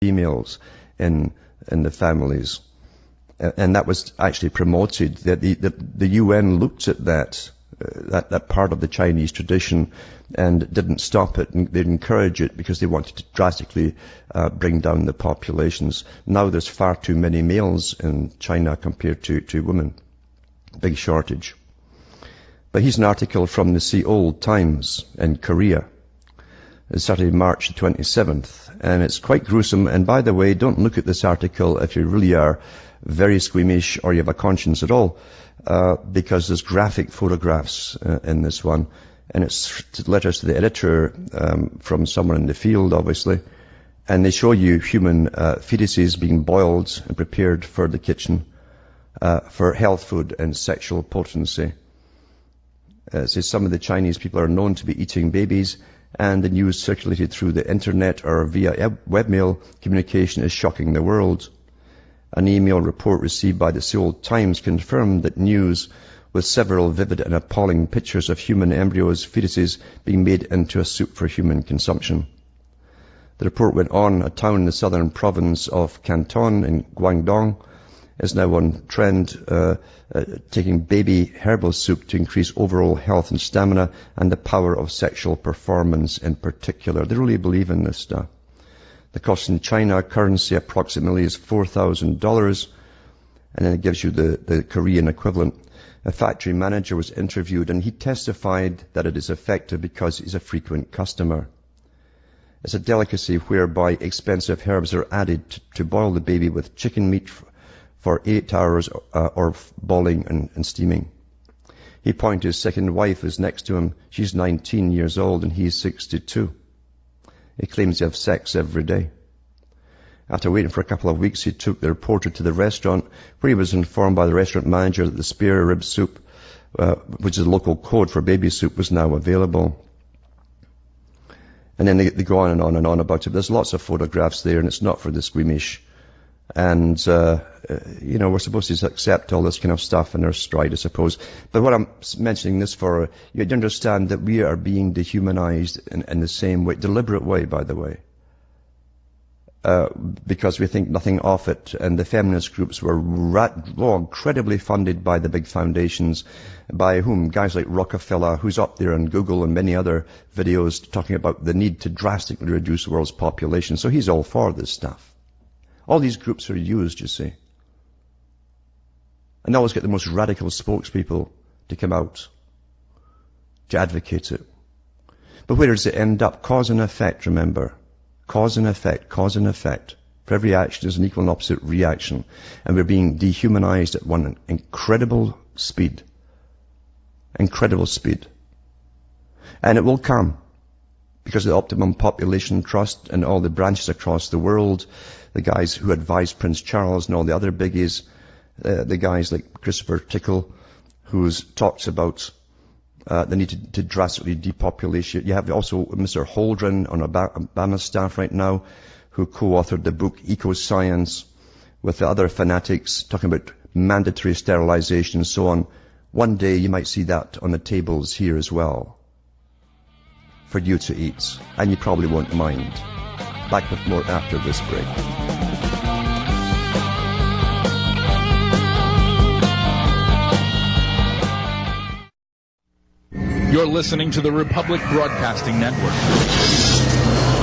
females in the families. And that was actually promoted. The UN looked at that part of the Chinese tradition and didn't stop it. And they'd encourage it because they wanted to drastically bring down the populations. Now there's far too many males in China compared to women. Big shortage. But here's an article from the Seoul Times in Korea. It started March 27th, and it's quite gruesome. And by the way, don't look at this article if you really are very squeamish or you have a conscience at all, because there's graphic photographs in this one. And it's letters to the editor from someone in the field, obviously. And they show you human fetuses being boiled and prepared for the kitchen for health food and sexual potency. It says some of the Chinese people are known to be eating babies, and the news circulated through the internet or via webmail communication is shocking the world. An email report received by the Seoul Times confirmed that news with several vivid and appalling pictures of human embryos, fetuses, being made into a soup for human consumption. The report went on, a town in the southern province of Canton in Guangdong is now on trend, taking baby herbal soup to increase overall health and stamina and the power of sexual performance in particular. They really believe in this stuff. The cost in China currency approximately is $4,000, and then it gives you the Korean equivalent. A factory manager was interviewed, and he testified that it is effective because he's a frequent customer. It's a delicacy whereby expensive herbs are added to boil the baby with chicken meat for 8 hours or boiling and steaming. He pointed to his second wife who's next to him. She's 19 years old and he's 62. He claims to have sex every day. After waiting for a couple of weeks, he took the reporter to the restaurant, where he was informed by the restaurant manager that the spare rib soup, which is a local code for baby soup, was now available. And then they go on and on and on about it. There's lots of photographs there, and it's not for the squeamish. And, we're supposed to accept all this kind of stuff in our stride, I suppose. But what I'm mentioning this for, you understand that we are being dehumanized in the same way, deliberate way, by the way. Because we think nothing of it. And the feminist groups were incredibly funded by the big foundations, by whom? Guys like Rockefeller, who's up there on Google and many other videos talking about the need to drastically reduce the world's population. So he's all for this stuff. All these groups are used, you see. And they always get the most radical spokespeople to come out to advocate it. But where does it end up? Cause and effect, remember. Cause and effect, cause and effect. For every action is an equal and opposite reaction. And we're being dehumanized at one incredible speed. Incredible speed. And it will come. Because of the Optimum Population Trust and all the branches across the world, the guys who advise Prince Charles and all the other biggies, the guys like Christopher Tickle, who talks about the need to drastically depopulate. You have also Mr. Holdren on Obama's staff right now, who co-authored the book Eco-Science with the other fanatics, talking about mandatory sterilization and so on. One day you might see that on the tables here as well, for you to eat, and you probably won't mind. Back with more after this break. You're listening to the Republic Broadcasting Network,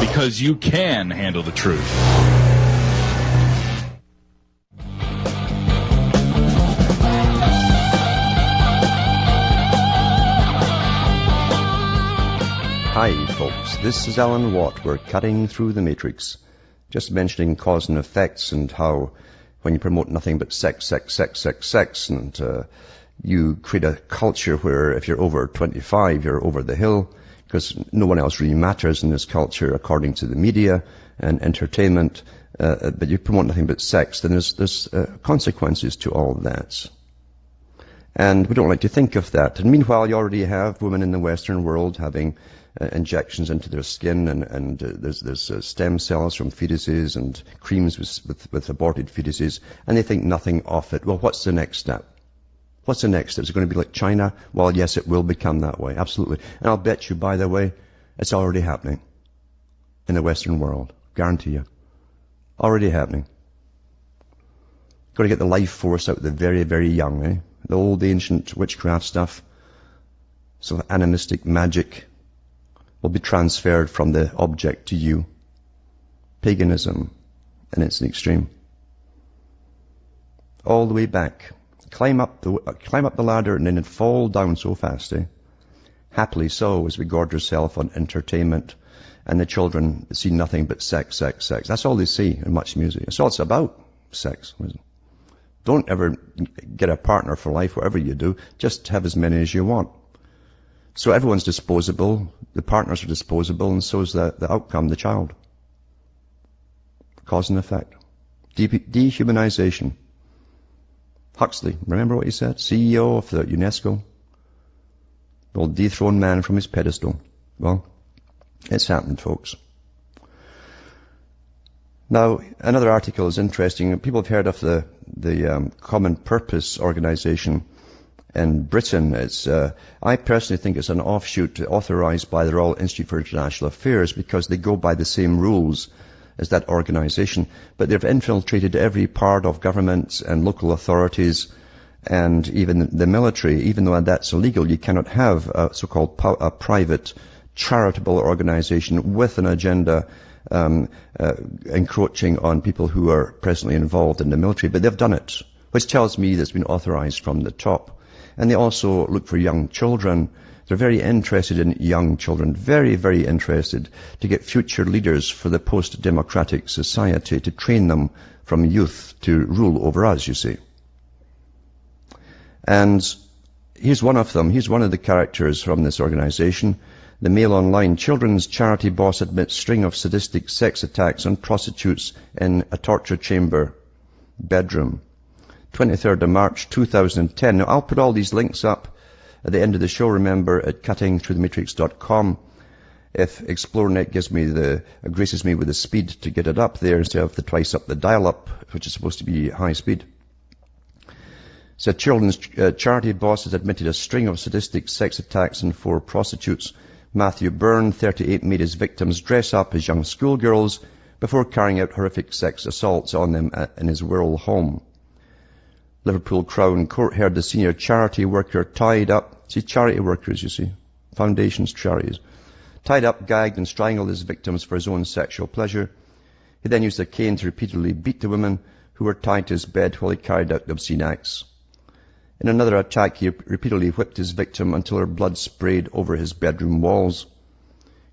because you can handle the truth. Hi folks, this is Alan Watt. We're cutting through the matrix. Just mentioning cause and effects and how when you promote nothing but sex, and you create a culture where if you're over 25, you're over the hill, because no one else really matters in this culture according to the media and entertainment, but you promote nothing but sex, then there's consequences to all that. And we don't like to think of that. And meanwhile, you already have women in the Western world having injections into their skin, and there's stem cells from fetuses and creams with aborted fetuses, and they think nothing of it. Well, what's the next step? What's the next step? Is it going to be like China? Well, yes, it will become that way, absolutely. And I'll bet you, by the way, it's already happening in the Western world. Guarantee you. Already happening. Got to get the life force out of the very, very young, eh? The old ancient witchcraft stuff, sort of animistic magic, will be transferred from the object to you. Paganism in its extreme. All the way back. Climb up the ladder and then fall down so fast, eh? Happily so, as we gorge ourselves on entertainment, and the children see nothing but sex, sex, sex. That's all they see in much music. That's all it's about, sex. Don't ever get a partner for life, whatever you do. Just have as many as you want. So everyone's disposable, the partners are disposable, and so is the outcome, the child. Cause and effect. Dehumanization. Huxley, remember what he said? CEO of the UNESCO. Will dethrone man from his pedestal. Well, it's happened, folks. Now, another article is interesting. People have heard of the Common Purpose organization in Britain. I personally think it's an offshoot authorized by the Royal Institute for International Affairs because they go by the same rules as that organization. But they've infiltrated every part of government and local authorities and even the military. Even though that's illegal, you cannot have a so-called private charitable organization with an agenda encroaching on people who are presently involved in the military. But they've done it, which tells me that it's been authorized from the top. And they also look for young children. They're very interested in young children, very, very interested to get future leaders for the post-democratic society, to train them from youth to rule over us, you see. And here's one of them. Here's one of the characters from this organization. The Mail Online. Children's charity boss admits string of sadistic sex attacks on prostitutes in a torture chamber bedroom. 23rd of March 2010. Now, I'll put all these links up at the end of the show, remember, at cuttingthroughthematrix.com. If ExploreNet graces me with the speed to get it up there instead of the twice up the dial-up, which is supposed to be high speed. So, children's charity boss has admitted a string of sadistic sex attacks on 4 prostitutes. Matthew Byrne, 38, made his victims dress up as young schoolgirls before carrying out horrific sex assaults on them in his Wirral home. Liverpool Crown Court heard the senior charity worker tied up. See, charity workers, you see. Foundations, charities. Tied up, gagged and strangled his victims for his own sexual pleasure. He then used a cane to repeatedly beat the women who were tied to his bed while he carried out the obscene acts. In another attack, he repeatedly whipped his victim until her blood sprayed over his bedroom walls.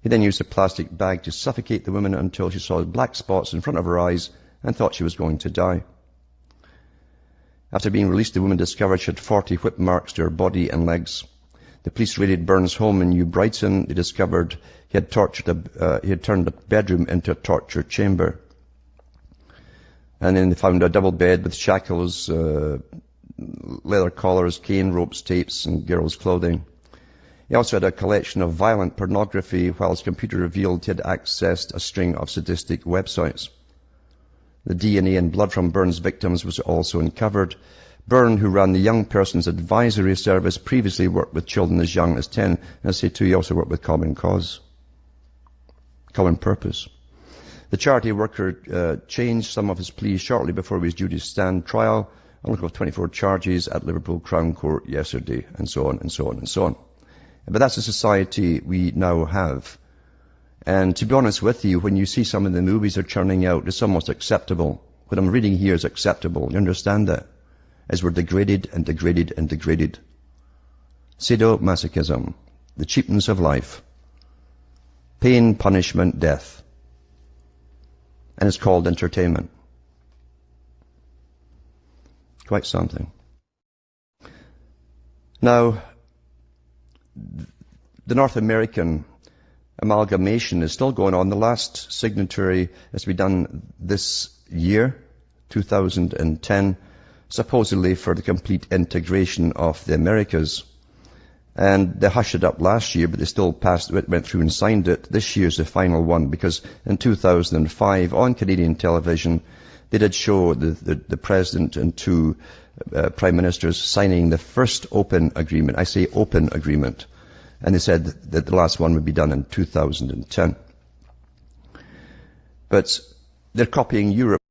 He then used a plastic bag to suffocate the woman until she saw black spots in front of her eyes and thought she was going to die. After being released, the woman discovered she had 40 whip marks to her body and legs. The police raided Byrne's home in New Brighton. They discovered he had turned a bedroom into a torture chamber. And then they found a double bed with shackles, leather collars, cane ropes, tapes, and girls' clothing. He also had a collection of violent pornography, while his computer revealed he had accessed a string of sadistic websites. The DNA and blood from Byrne's victims was also uncovered. Byrne, who ran the Young Persons Advisory Service, previously worked with children as young as 10. And I say too, he also worked with Common Cause. Common Purpose. The charity worker changed some of his pleas shortly before he was due to stand trial on local 24 charges at Liverpool Crown Court yesterday, and so on, and so on, and so on. But that's the society we now have. And to be honest with you, when you see some of the movies they're churning out, it's almost acceptable. What I'm reading here is acceptable. You understand that? As we're degraded and degraded and degraded. Sadomasochism, the cheapness of life. Pain, punishment, death. And it's called entertainment. Quite something. Now, the North American amalgamation is still going on. The last signatory has been done this year, 2010, supposedly for the complete integration of the Americas. And they hushed it up last year, but they still went through and signed it. This year's the final one, because in 2005, on Canadian television, they did show the president and 2 prime ministers signing the first open agreement. I say open agreement. And they said that the last one would be done in 2010. But They're copying Europe.